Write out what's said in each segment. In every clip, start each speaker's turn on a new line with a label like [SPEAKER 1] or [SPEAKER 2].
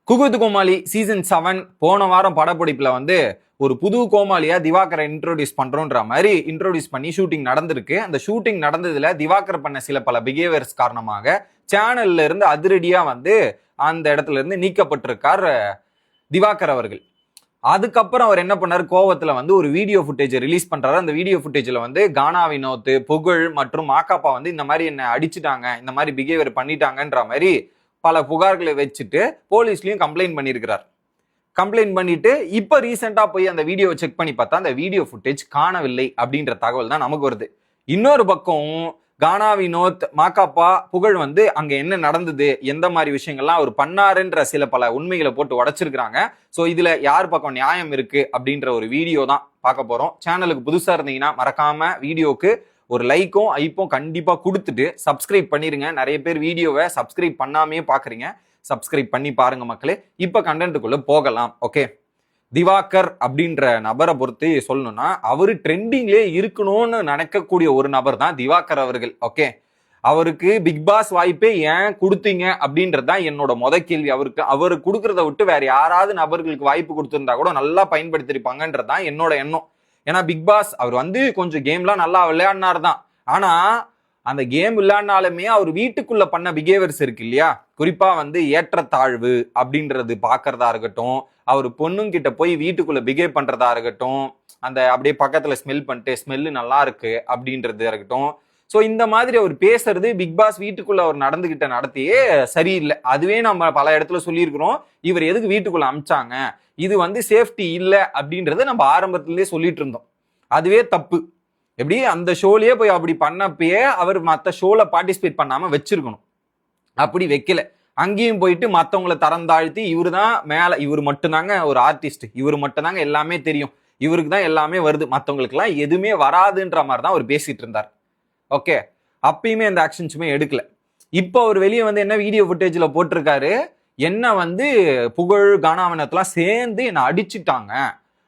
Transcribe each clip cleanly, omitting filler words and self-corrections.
[SPEAKER 1] Cook with Comali season 7 போன வாரம் படப்பிடிப்புல ஒரு புது கோமாளியா திவாகரை இன்ட்ரோடியூஸ் பண்றோன்ற மாதிரி இன்ட்ரோடியூஸ் பண்ணி ஷூட்டிங் நடந்திருக்கு. அந்த ஷூட்டிங் நடந்ததுல திவாகர் பண்ண சில பல பிஹேவியர்ஸ் காரணமாக சேனல்ல இருந்து அதிரடியா அந்த இடத்துல இருந்து நீக்கப்பட்டிருக்கார் திவாகர் அவர்கள். அதுக்கப்புறம் அவர் என்ன பண்ணாரு, கோவத்துல ஒரு வீடியோ ஃபுட்டேஜ் ரிலீஸ் பண்றாரு. அந்த வீடியோ ஃபுட்டேஜ்ல கானா வினோத், புகழ் மற்றும் மாக்காப்பா இந்த மாதிரி என்ன அடிச்சுட்டாங்க, இந்த மாதிரி பிஹேவியர் பண்ணிட்டாங்கன்ற மாதிரி பல புகார்களை வச்சுட்டு போலீஸ்லயும் கம்ப்ளைண்ட் பண்ணியிருக்கிறார். கம்ப்ளைண்ட் பண்ணிட்டு இப்ப ரீசெண்டா போய் அந்த வீடியோவை செக் பண்ணி பார்த்தா அந்த வீடியோ ஃபுட்டேஜ் காணவில்லை அப்படின்ற தகவல் தான் நமக்கு வருது. இன்னொரு பக்கம் கானா வினோத், மாக்காப்பா, புகழ் அங்க என்ன நடந்தது, எந்த மாதிரி விஷயங்கள்லாம் அவர் பண்ணாருன்ற சில பல உண்மைகளை போட்டு உடைச்சிருக்கிறாங்க. ஸோ இதுல யார் பக்கம் நியாயம் இருக்கு அப்படின்ற ஒரு வீடியோ தான் பார்க்க போறோம். சேனலுக்கு புதுசா இருந்தீங்கன்னா மறக்காம வீடியோக்கு ஒரு லைக்கும் ஐப்பும் கண்டிப்பா கொடுத்துட்டு சப்ஸ்கிரைப் பண்ணிருங்க. நிறைய பேர் வீடியோவை சப்ஸ்கிரைப் பண்ணாமே பாக்குறீங்க, சப்ஸ்கிரைப் பண்ணி பாருங்க மக்களே. இப்ப கண்டென்ட்டுக்குள்ள போகலாம். ஓகே, திவாகர் அப்படின்ற நபரை பொறுத்து சொல்லணும்னா அவரு ட்ரெண்டிங்லேயே இருக்கணும்னு நினைக்கக்கூடிய ஒரு நபர் தான் திவாகர் அவர்கள். ஓகே, அவருக்கு பிக் பாஸ் வாய்ப்பே ஏன் கொடுத்தீங்க அப்படின்றது தான் என்னோட கேள்வி. அவரு கொடுக்கறத விட்டு வேற யாராவது நபர்களுக்கு வாய்ப்பு கொடுத்திருந்தா கூட நல்லா பயன்படுத்திருப்பாங்கன்றது தான் என்னோட எண்ணம். ஏன்னா பிக் பாஸ் அவர் கொஞ்சம் கேம்லாம் நல்லா விளையாடினார் தான். ஆனா அந்த கேம் விளையாடினாலுமே அவர் வீட்டுக்குள்ள பண்ண பிஹேவியர்ஸ் இருக்கு இல்லையா, குறிப்பா ஏற்றத்தாழ்வு அப்படின்றது பாக்குறதா இருக்கட்டும், அவர் பொண்ணுங்கிட்ட போய் வீட்டுக்குள்ள பிஹேவ் பண்றதா இருக்கட்டும், அந்த அப்படியே பக்கத்துல ஸ்மெல் பண்ணிட்டு ஸ்மெல்லு நல்லா இருக்கு அப்படின்றது இருக்கட்டும். ஸோ இந்த மாதிரி அவர் பேசுறது பிக் பாஸ் வீட்டுக்குள்ள அவர் நடந்துகிட்ட நடத்தியே சரியில்லை. அதுவே நம்ம பல இடத்துல சொல்லியிருக்கிறோம், இவர் எதுக்கு வீட்டுக்குள்ள அமிச்சாங்க, இது சேஃப்டி இல்லை அப்படின்றத நம்ம ஆரம்பத்திலேயே சொல்லிட்டு இருந்தோம். அதுவே தப்பு. எப்படி அந்த ஷோலயே போய் அப்படி பண்ணப்பயே அவர் மற்ற ஷோல பார்ட்டிசிபேட் பண்ணாம வச்சிருக்கணும். அப்படி வைக்கல. அங்கேயும் போயிட்டு மற்றவங்களை தரம் தாழ்த்தி இவரு தான் மேல, இவர் மட்டும்தாங்க ஒரு ஆர்டிஸ்ட், இவர் மட்டும்தாங்க எல்லாமே தெரியும், இவருக்கு தான் எல்லாமே வருது, மற்றவங்களுக்கு எல்லாம் எதுவுமே வராதுன்ற மாதிரி தான் அவர் பேசிட்டு இருந்தார். ஓகே, அப்பயுமே அந்த ஆக்ஷன்ஸுமே எடுக்கல. இப்போ அவர் வெளியே என்ன வீடியோ ஃபுட்டேஜ்ல போட்டிருக்காரு, என்ன புகழ், கானாவினத்தெல்லாம் சேர்ந்து என்னை அடிச்சுட்டாங்க,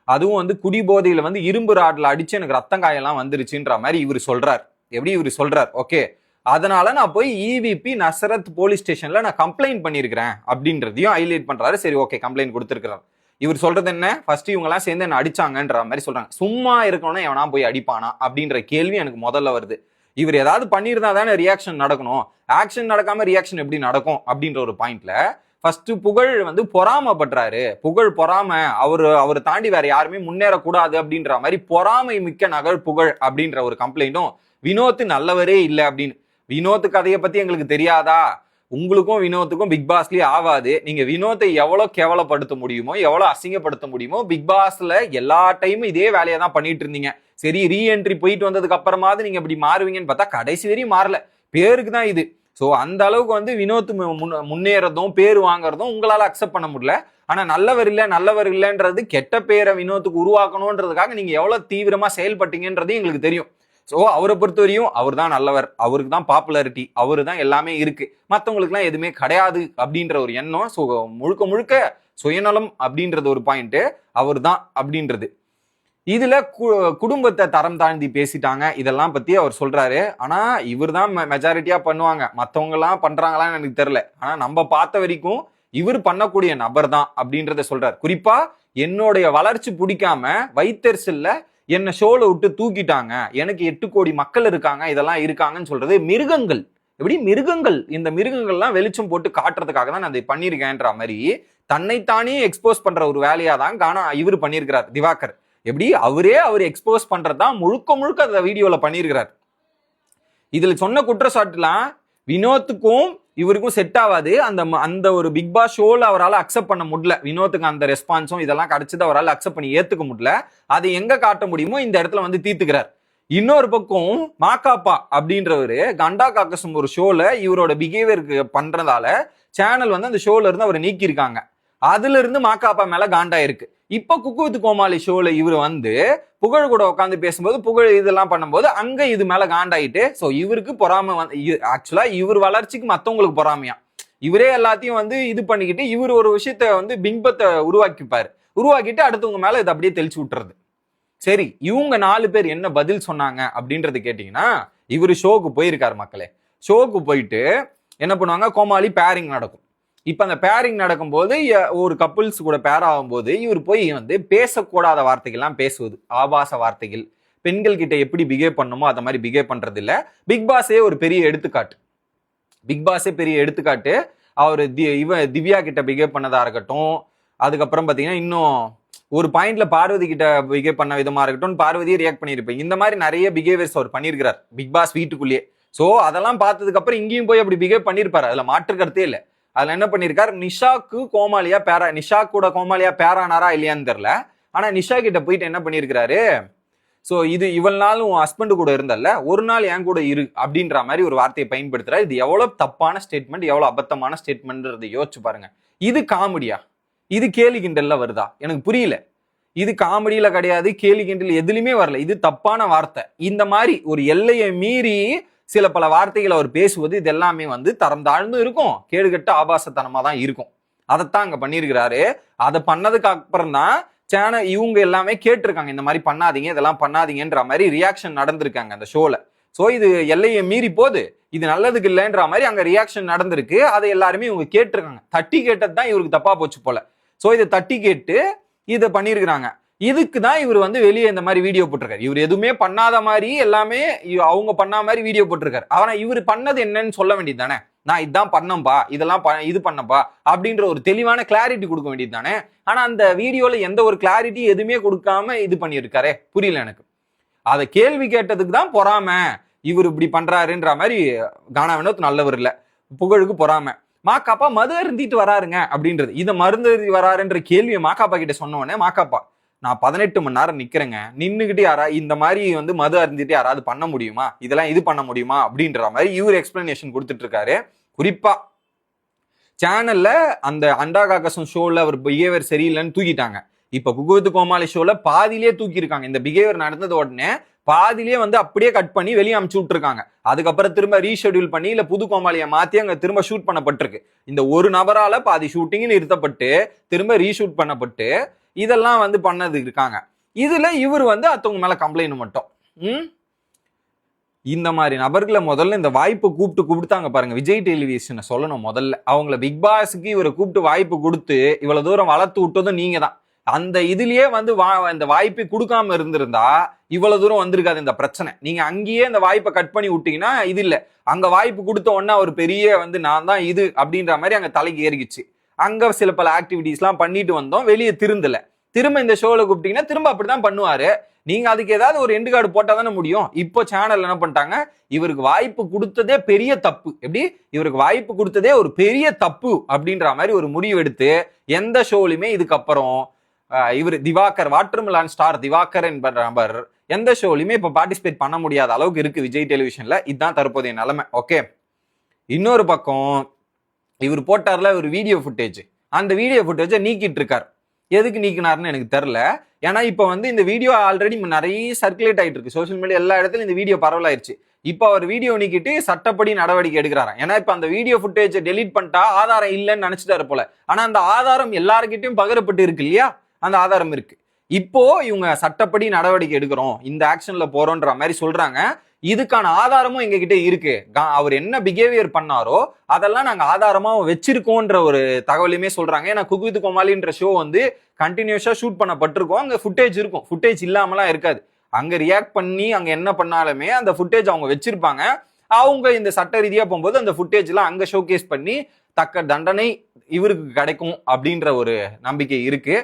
[SPEAKER 1] அதுவும் குடி போதையில இரும்பு ராட்ல அடிச்சு எனக்கு ரத்தம் காயெல்லாம் வந்துருச்சுன்ற மாதிரி இவர் சொல்றார். எப்படி இவர் சொல்றார்? ஓகே, அதனால நான் போய் இவிபி நசரத் போலீஸ் ஸ்டேஷன்ல நான் கம்ப்ளைண்ட் பண்ணிருக்கிறேன் அப்படின்றதையும் ஹைலைட் பண்றாரு. சரி, ஓகே, கம்ப்ளைண்ட் கொடுத்திருக்கிறார். இவர் சொல்றது என்ன, ஃபர்ஸ்ட் இவங்க எல்லாம் சேர்ந்து என்ன அடிச்சாங்கன்ற மாதிரி சொல்றாங்க. சும்மா இருக்கணும்னா எவனா போய் அடிப்பானா அப்படின்ற கேள்வி எனக்கு முதல்ல வருது. இவர் ஏதாவது பண்ணியிருந்தா தானே ரியாக்ஷன் நடக்கணும், ஆக்ஷன் நடக்காம ரியாக்ஷன் எப்படி நடக்கும் அப்படின்ற ஒரு பாயிண்ட்ல ஃபர்ஸ்ட் புகழ் பொறாமப்படுறாரு. புகழ் பொறாம, அவர் தாண்டி வேற யாருமே முன்னேறக்கூடாது அப்படின்ற மாதிரி பொறாமை மிக்க நகர் புகழ் அப்படின்ற ஒரு கம்ப்ளைண்ட்டும், வினோத் நல்லவரே இல்லை அப்படின்னு. வினோத் கதையை பத்தி எங்களுக்கு தெரியாதா? உங்களுக்கும் வினோத்துக்கும் பிக் பாஸ்லயே ஆகாது. நீங்க வினோத்தை எவ்வளவு கேவலப்படுத்த முடியுமோ, எவ்வளவு அசிங்கப்படுத்த முடியுமோ பிக் பாஸ்ல எல்லா டைமும் இதே வேலையை தான் பண்ணிட்டு இருந்தீங்க. சரி, ரீஎன்ட்ரி போயிட்டு வந்ததுக்கு அப்புறமாவது நீங்க இப்படி மாறுவீங்கன்னு பார்த்தா கடைசி வரையும் மாறல. பேருக்கு தான் இது. ஸோ அந்த அளவுக்கு வினோத் முன்னேறதும் பேர் வாங்குறதும் உங்களால அக்செப்ட் பண்ண முடியல. ஆனா நல்லவர் இல்லைன்றது கெட்ட பேரை வினோத்துக்கு உருவாக்கணும்ன்றதுக்காக நீங்க எவ்வளவு தீவிரமா செயல்பட்டீங்கன்றது எங்களுக்கு தெரியும். ஸோ அவரை பொறுத்தவரையும் அவர் தான் நல்லவர், அவருக்கு தான் பாப்புலாரிட்டி, அவரு தான் எல்லாமே இருக்கு, மற்றவங்களுக்குலாம் எதுவுமே கிடையாது அப்படின்ற ஒரு எண்ணம். ஸோ முழுக்க முழுக்க சுயநலம் அப்படின்றது ஒரு பாயிண்ட், அவர் தான் அப்படின்றது. இதுல குடும்பத்தை தரம் தாழ்ந்தி பேசிட்டாங்க, இதெல்லாம் பத்தி அவர் சொல்றாரு. ஆனா இவர் தான் மெஜாரிட்டியா பண்ணுவாங்க, மற்றவங்க எல்லாம் பண்றாங்களான்னு எனக்கு தெரியல. ஆனா நம்ம பார்த்த வரைக்கும் இவர் பண்ணக்கூடிய நபர் தான் அப்படின்றத சொல்றாரு. குறிப்பா என்னுடைய வளர்ச்சி பிடிக்காம வைத்தறிச்சல்ல என்ன ஷோல விட்டு தூக்கிட்டாங்க, எனக்கு 8 கோடி மக்கள் இருக்காங்க, இதெல்லாம் இருக்காங்கன்னு சொல்றது மிருகங்கள். எப்படி மிருகங்கள், இந்த மிருகங்கள்லாம் வெளிச்சம் போட்டு காட்டுறதுக்காக தான் நான் அதை பண்ணியிருக்கேன்ற மாதிரி தன்னைத்தானே எக்ஸ்போஸ் பண்ற ஒரு வேலையா தான் இவர் பண்ணியிருக்கிறார் திவாகர். எப்படி அவர் எக்ஸ்போஸ் பண்றதுதான் முழுக்க முழுக்க அந்த வீடியோல பண்ணியிருக்கிறார். இதுல சொன்ன குற்றச்சாட்டுலாம் வினோத்துக்கும் இவருக்கும் செட் ஆகாது. அந்த ஒரு பிக் பாஸ் ஷோல அவரால் அக்செப்ட் பண்ண முடியல. வினோத்துக்கு அந்த ரெஸ்பான்ஸும் இதெல்லாம் கிடைச்சது அவரால் அக்செப்ட் பண்ணி ஏத்துக்க முடியல. அதை எங்க காட்ட முடியுமோ இந்த இடத்துல தீர்த்துக்கிறார். இன்னொரு பக்கம் மாக்காப்பா அப்படின்றவரு கண்டா காக்கசம் ஒரு ஷோல இவரோட பிஹேவியருக்கு பண்றதால சேனல் அந்த ஷோல இருந்து அவரை நீக்கி இருக்காங்க. அதுல இருந்து மாக்காப்பா மேல காண்டா இருக்கு. இப்ப குக் வித் கோமாளி ஷோல இவர் புகழ் கூட உட்காந்து பேசும்போது புகழ் இதெல்லாம் பண்ணும்போது அங்க இது மேல காண்டாயிட்டு, சோ இவருக்கு பொறாம ஆக்சுவலா இவர் வளர்ச்சிக்கு மத்தவங்களுக்கு பொறாமையா, இவரே எல்லாத்தையும் இது பண்ணிக்கிட்டு இவர் ஒரு விஷயத்த பிம்பத்தை உருவாக்கிட்டு அடுத்தவங்க மேல இதை அப்படியே தெளிச்சு விட்டுறது. சரி, இவங்க 4 பேர் என்ன பதில் சொன்னாங்க அப்படின்றது கேட்டீங்கன்னா, இவரு ஷோக்கு போயிருக்காரு மக்களே. ஷோக்கு போயிட்டு என்ன பண்ணுவாங்க, கோமாளி பேரிங் நடக்கும். இப்ப அந்த பேரிங் நடக்கும்போது ஒரு கப்புள்ஸ் கூட பேர் ஆகும்போது இவர் போய் வந்து பேசக்கூடாத வார்த்தைகள்லாம் பேசுவது, ஆபாச வார்த்தைகள், பெண்கள் கிட்ட எப்படி பிஹேவ் பண்ணுமோ அதை மாதிரி பிஹேவ் பண்றது இல்ல. பிக் பாஸே ஒரு பெரிய எடுத்துக்காட்டு. பிக் பாஸே பெரிய எடுத்துக்காட்டு. அவர் திவ்யா கிட்ட பிஹேவ் பண்ணதா இருக்கட்டும், அதுக்கப்புறம் பாத்தீங்கன்னா இன்னும் ஒரு பாயிண்ட்ல பார்வதி கிட்ட பிஹேவ் பண்ண விதமா இருக்கட்டும், பார்வதியை ரியாக்ட் பண்ணிருப்பேன். இந்த மாதிரி நிறைய பிஹேவியர்ஸ் அவர் பண்ணியிருக்கிறார் பிக் பாஸ் வீட்டுக்குள்ளேயே. சோ அதெல்லாம் பார்த்ததுக்கு அப்புறம் இங்கேயும் போய் அப்படி பிஹேவ் பண்ணிருப்பாரு, அதுல மாற்று கருத்தே இல்ல. அதுல என்ன பண்ணிருக்காரு, நிஷாக்கு கோமாளியா பேரா, நிஷா கூட கோமாளியா பேரானாரா இல்லையான்னு தெரியல. ஆனா நிஷா கிட்ட போயிட்டு என்ன பண்ணிருக்காரு, சோ இது இவ்வளவு நாள் உன் ஹஸ்பண்ட் கூட இருந்தல்ல, ஒரு நாள் என் கூட இரு அப்படின்ற மாதிரி ஒரு வார்த்தையை பயன்படுத்துறாரு. இது எவ்வளவு தப்பான ஸ்டேட்மெண்ட், எவ்வளவு அபத்தமான ஸ்டேட்மெண்ட் யோசிச்சு பாருங்க. இது காமெடியா, இது கேலி கிண்டல்ல வருதா? எனக்கு புரியல. இது காமெடியில கிடையாது, கேலி கிண்டல் எதுலையுமே வரல. இது தப்பான வார்த்தை. இந்த மாதிரி ஒரு எல்லையை மீறி சில பல வார்த்தைகளை அவர் பேசுவது, இது எல்லாமே வந்து தரம் தாழ்ந்து இருக்கும், கேடுகட்ட ஆபாசத்தனமா தான் இருக்கும். அதைத்தான் அங்க பண்ணிருக்கிறாரு. அதை பண்ணதுக்கு அப்புறம் தான் சேனல் இவங்க எல்லாமே கேட்டிருக்காங்க, இந்த மாதிரி பண்ணாதீங்க, இதெல்லாம் பண்ணாதீங்கன்ற மாதிரி ரியாக்ஷன் நடந்திருக்காங்க அந்த ஷோல. சோ இது எல்லையை மீறி போகுது, இது நல்லதுக்கு இல்லைன்ற மாதிரி அங்க ரியாக்ஷன் நடந்திருக்கு. அதை எல்லாருமே இவங்க கேட்டிருக்காங்க. தட்டி கேட்டது தான் இவருக்கு தப்பா போச்சு போல. சோ இதை தட்டி கேட்டு இதை பண்ணிருக்கிறாங்க. இதுக்கு தான் இவர் வந்து வெளியே இந்த மாதிரி வீடியோ போட்டிருக்காரு. இவர் எதுவுமே பண்ணாத மாதிரி எல்லாமே அவங்க பண்ண மாதிரி வீடியோ போட்டிருக்காரு. ஆனா இவர் பண்ணது என்னன்னு சொல்ல வேண்டியது தானே, நான் இதுதான் பண்ணம்பா, இதெல்லாம் இது பண்ணப்பா அப்படின்ற ஒரு தெளிவான கிளாரிட்டி கொடுக்க வேண்டியது தானே. ஆனா அந்த வீடியோல எந்த ஒரு கிளாரிட்டி எதுவுமே கொடுக்காம இது பண்ணியிருக்காரு, புரியல எனக்கு. அதை கேள்வி கேட்டதுக்கு தான் பொறாம, இவர் இப்படி பண்றாருன்ற மாதிரி. கானா வினோத் நல்லவர் இல்ல, புகழுக்கு பொறாம. மாக்காப்பா மது அருந்திட்டு வராருங்க அப்படின்றது, இதை மருந்து வராருன்ற கேள்வியை மாக்காப்பா கிட்ட சொன்ன உடனே, மாக்காப்பா நான் 18 மணி நேரம் நிக்கிறேங்க, நின்னுகிட்டு யாரா இந்த மாதிரி வந்து மது அருந்திட்டு யாராவது பண்ண முடியுமா, இதெல்லாம் இது பண்ண முடியுமா அப்படின்ற மாதிரி இவர் எக்ஸ்பிளனேஷன் கொடுத்துட்டு இருக்காரு. குறிப்பா சேனல்ல அந்த அண்டா காக்கசம் ஷோல அவர் பிஹேவியர் சரியில்லைன்னு தூக்கிட்டாங்க. இப்ப குக் கோமாளி ஷோல பாதியிலே தூக்கி இருக்காங்க. இந்த பிஹேவியர் நடந்தது உடனே பாதியிலே வந்து அப்படியே கட் பண்ணி வெளியே அமுச்சு விட்டுருக்காங்க. அதுக்கப்புறம் திரும்ப ரீஷெடியூல் பண்ணி இல்ல புது கோமாளியை மாத்தி அங்க திரும்ப ஷூட் பண்ணப்பட்டிருக்கு. இந்த ஒரு நபரால பாதி ஷூட்டிங் நிறுத்தப்பட்டு திரும்ப ரீஷூட் பண்ணப்பட்டு இதெல்லாம் வந்து பண்ணது இருக்காங்க. இதுல இவர் வந்து அத்தவங்க மேல கம்ப்ளைண்ட் மட்டும். இந்த மாதிரி நபர்களை முதல்ல இந்த வாய்ப்பு கூப்பிட்டு கொடுத்தாங்க பாருங்க, விஜய் டெலிவிஷனை சொல்லணும் முதல்ல. அவங்கள பிக் பாஸுக்கு இவரை கூப்பிட்டு வாய்ப்பு கொடுத்து இவ்வளவு தூரம் வளர்த்து விட்டதும் நீங்க தான். அந்த இதுலயே வந்து இந்த வாய்ப்பை கொடுக்காம இருந்திருந்தா இவ்வளவு தூரம் வந்திருக்காது இந்த பிரச்சனை. நீங்க அங்கேயே இந்த வாய்ப்பை கட் பண்ணி விட்டீங்கன்னா இது இல்ல. அங்க வாய்ப்பு கொடுத்த உடனே ஒரு பெரிய வந்து நான் தான் இது அப்படின்ற மாதிரி அங்க தலைக்கு ஏறிக்குச்சு. அங்க சில பல ஆக்டிவிட்டிஸ் எல்லாம் பண்ணிட்டு வந்தோம், வெளியே திருந்தல. திரும்ப இந்த ஷோல கூப்பிட்டீங்கன்னா திரும்ப அப்படிதான் பண்ணுவாரு. நீங்க அதுக்கு ஏதாவது ஒரு எண்டு கார்டு போட்டா தானே முடியும். இப்போ சேனல் என்ன பண்ணிட்டாங்க, இவருக்கு வாய்ப்பு கொடுத்ததே பெரிய தப்பு, எப்படி இவருக்கு வாய்ப்பு கொடுத்ததே ஒரு பெரிய தப்பு அப்படின்ற மாதிரி ஒரு முடிவு எடுத்து எந்த ஷோலையுமே இதுக்கப்புறம் இவர் திவாகர், வாட்டர்மெலான் ஸ்டார் திவாகர் என்ப நபர் எந்த ஷோலையுமே இப்ப பார்ட்டிசிபேட் பண்ண முடியாத அளவுக்கு இருக்கு விஜய் டெலிவிஷன்ல. இதுதான் தற்போதைய நிலைமை. ஓகே, இன்னொரு பக்கம் இவர் போட்டார்ல ஒரு வீடியோ ஃபுட்டேஜ், அந்த வீடியோ ஃபுட்டேஜை நீக்கிட்டு இருக்காரு. எதுக்கு நீக்கினார்னு எனக்கு தெரியல. ஏன்னா இப்ப வந்து இந்த வீடியோ ஆல்ரெடி நிறைய சர்க்குலேட் ஆயிட்டு இருக்கு சோசியல் மீடியா, எல்லா இடத்துலயும் இந்த வீடியோ பரவலாயிருச்சு. இப்ப அவர் வீடியோ நீக்கிட்டு சட்டப்படி நடவடிக்கை எடுக்கிறாராம். ஏன்னா இப்ப அந்த வீடியோ ஃபுட்டேஜ் டெலீட் பண்ணிட்டா ஆதாரம் இல்லைன்னு நினைச்சிட்டாரு போல. ஆனா அந்த ஆதாரம் எல்லாருக்கிட்டையும் பகிரப்பட்டு இருக்கு இல்லையா, அந்த ஆதாரம் இருக்கு. இப்போ இவங்க சட்டப்படி நடவடிக்கை எடுக்கிறோம், இந்த ஆக்ஷன்ல போறோம்ன்ற மாதிரி சொல்றாங்க. இதுக்கான ஆதாரமும் எங்க கிட்ட இருக்கு. அவர் என்ன பிஹேவியர் பண்ணாரோ அதெல்லாம் நாங்க ஆதாரமா வச்சிருக்கோன்ற ஒரு தகவலுமே சொல்றாங்க. ஏன்னா குக் வித் கோமாளின்ற ஷோ வந்து கண்டினியூஸா ஷூட் பண்ணப்பட்டிருக்கோம், அங்க ஃபுட்டேஜ் இருக்கும், ஃபுட்டேஜ் இல்லாமலாம் இருக்காது. அங்க ரியாக்ட் பண்ணி அங்க என்ன பண்ணாலுமே அந்த ஃபுட்டேஜ் அவங்க வச்சிருப்பாங்க. அவங்க இந்த சட்ட ரீதியா போகும்போது அந்த ஃபுட்டேஜ் எல்லாம் அங்க ஷோகேஸ் பண்ணி தக்க தண்டனை இவருக்கு கிடைக்கும் அப்படின்ற ஒரு நம்பிக்கை இருக்கு.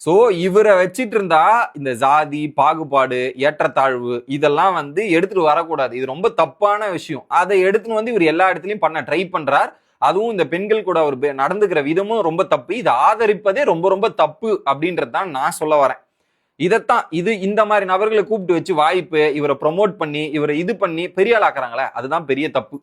[SPEAKER 1] சோ இவரை வச்சிட்டு இருந்தா இந்த ஜாதி பாகுபாடு, ஏற்றத்தாழ்வு இதெல்லாம் வந்து எடுத்துட்டு வரக்கூடாது. இது ரொம்ப தப்பான விஷயம். அதை எடுத்துன்னு வந்து இவர் எல்லா இடத்துலயும் பண்ண ட்ரை பண்றார். அதுவும் இந்த பெண்கள் கூட அவர் நடந்துக்கிற விதமும் ரொம்ப தப்பு. இதை ஆதரிப்பதே ரொம்ப ரொம்ப தப்பு அப்படின்றதான் நான் சொல்ல வரேன். இதைத்தான் இந்த மாதிரி நபர்களை கூப்பிட்டு வச்சு வாய்ப்பு இவரை ப்ரொமோட் பண்ணி இவரை இது பண்ணி பெரிய ஆளாக்குறாங்களே, அதுதான் பெரிய தப்பு.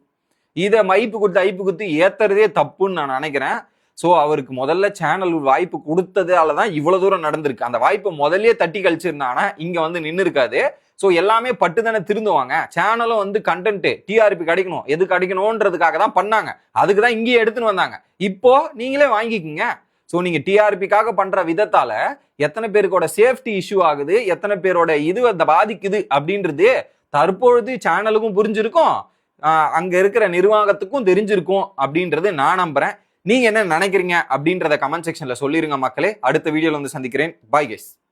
[SPEAKER 1] இதை மைப்பு கொடுத்து ஐப்பு கொடுத்து ஏத்துறதே தப்புன்னு நான் நினைக்கிறேன். சோ அவருக்கு முதல்ல சேனல் வாய்ப்பு கொடுத்ததாலதான் இவ்வளவு தூரம் நடந்திருக்கு. அந்த வாய்ப்பை முதல்லயே தட்டி கழிச்சிருந்தாங்கன்னா இங்க வந்து நின்று இருக்காது. சோ எல்லாமே பட்டுதானே திருந்துவாங்க. சேனலும் வந்து கண்டென்ட் டிஆர்பி கிடைக்கணும், எது கிடைக்கணும்ன்றதுக்காக தான் பண்ணாங்க. அதுக்குதான் இங்கேயே எடுத்துன்னு வந்தாங்க. இப்போ நீங்களே வாங்கிக்கோங்க. சோ நீங்க டிஆர்பிக்காக பண்ற விதத்தால எத்தனை பேருக்கோட சேஃப்டி இஷ்யூ ஆகுது, எத்தனை பேரோட இது அந்த பாதிக்குது அப்படின்றது தற்பொழுது சேனலுக்கும் புரிஞ்சிருக்கும், அங்க இருக்கிற நிர்வாகத்துக்கும் தெரிஞ்சிருக்கும் அப்படின்றது நான் நம்புறேன். நீங்க என்ன நினைக்கிறீங்க அப்படின்றத கமெண்ட் செக்ஷன்ல சொல்லிருங்க மக்களே. அடுத்த வீடியோல வந்து சந்திக்கிறேன். Bye guys.